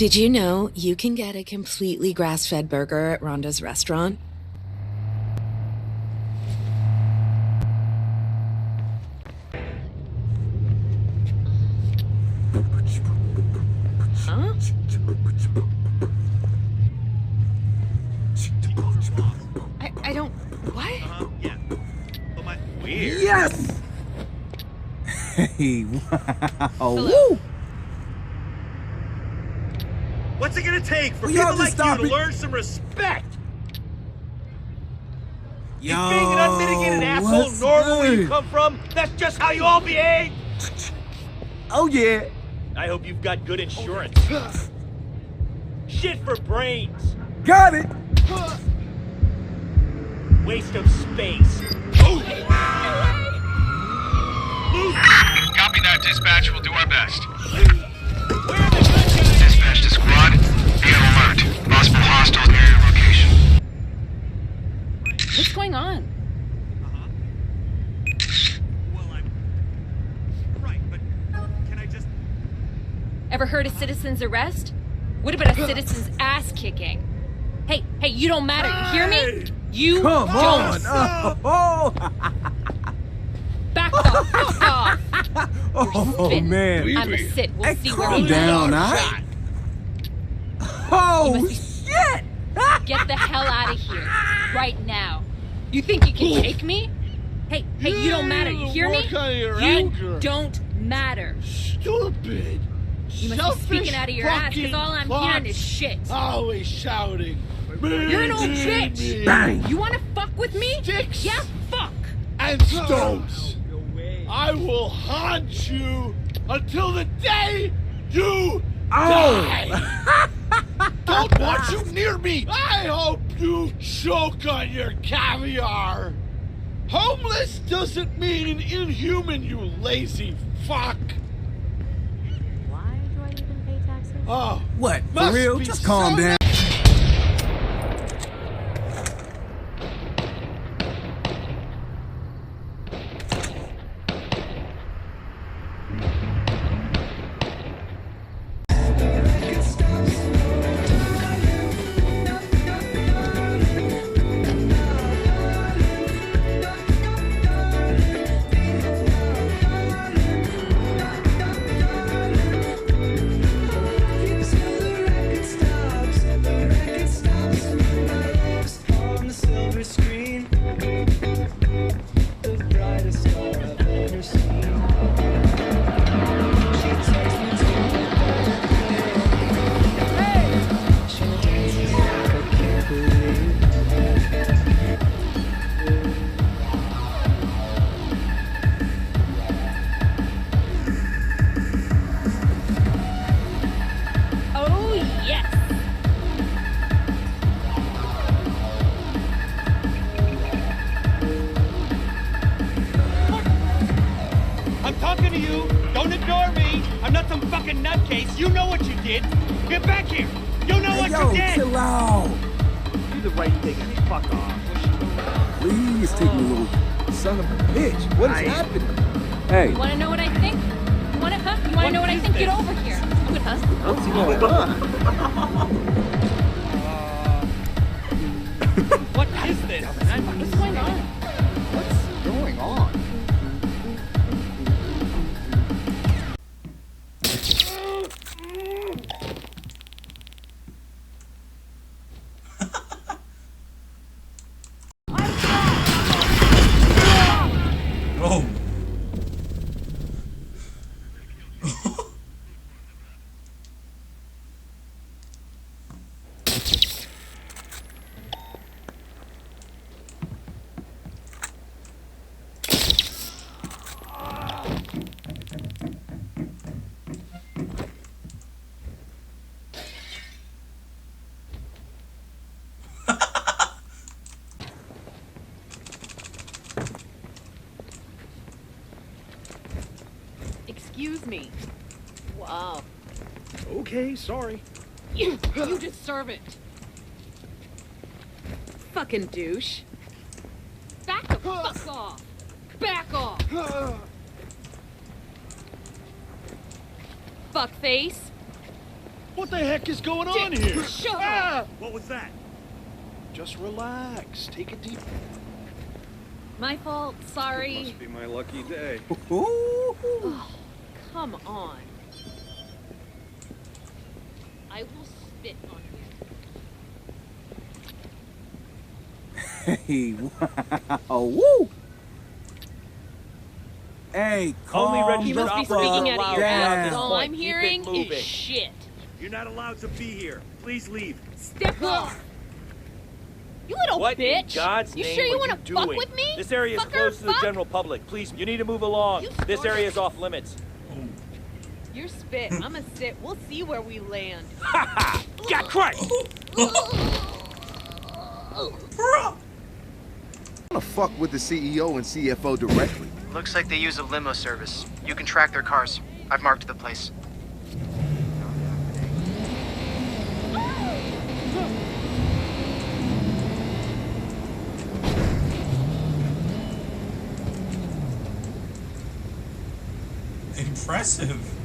Did you know you can get a completely grass-fed burger at Rhonda's restaurant? Huh? I don't... What? Yeah. Oh, my... Weird. Yes! Hey, wow. Hello. Woo! What's it gonna take for Will y'all people just like you stop to it? learn some respect? Yo, Is being an unmitigated asshole what's normal where you good? come from? That's just how you all behave? Oh, yeah. I hope you've got good insurance. Shit for brains. Got it. Waste of space. Move! Copy that, dispatch. We'll do our best. Where are the good guys? Dispatch to squad. Be on alert. Possible hostiles near your location. What's going on? Well, I'm... Right, but can I just... Ever heard of citizen's arrest? What about a citizen's ass kicking? Hey, you don't matter. You hear me? You Come don't. on. Oh, Back the fuck off. oh Spin. man. I'ma sit. We'll Hey, see where calm we down, go. huh? Oh, must be- shit. Get the hell out of here. Right now. You think you can take me? Hey, you don't matter. You hear me? You don't matter. Stupid. You must be speaking out of your ass because all I'm hearing is shit. Always shouting. You're an old bitch. Bang. You wanna fuck with me? Sticks. Yeah, fuck. And stones. I will haunt you until the day you die. Don't want you near me. I hope you choke on your caviar. Homeless doesn't mean inhuman, you lazy fuck. Why do I even pay taxes? Oh, What? For Must real? be Just calm so down. Oh, yes. I'm talking to you. Don't ignore me. I'm not some fucking nutcase. You know what you did. Get back here. You know what Yo, you did. chill out. Do the right thing and fuck off. Please take me, little son of a bitch. What is happening? Hey, You wanna know what I think? You wanna know what I is think? Get this? over here. I'm good, huh? what's going on? What is this? What's going on? What's going on? Oh. Excuse me. Wow. Okay, sorry. You deserve it. Fucking douche. Back the fuck off. Back off. Fuckface. What the heck is going on here? Shut Ah! What was that? Just relax. Take a deep. My fault. Sorry. Must be my lucky day. Oh, come on. I will spit on you. Hey, wow, woo! Hey, Only calm registered You must be the operators speaking are out of your allowed ass. at this All point. I'm Keep it hearing moving. is shit. You're not allowed to be here. Please leave. Step off. You little What in bitch. God's you name sure you are want you to fuck doing? with me? This area is Fucker, closed to the fuck. general public. Please, you need to move along. You This started- area is off limits. You're spit. I'm a sit. We'll see where we land. Ha ha! God Christ! I wanna fuck with the CEO and CFO directly. Looks like they use a limo service. You can track their cars. I've marked the place. Impressive.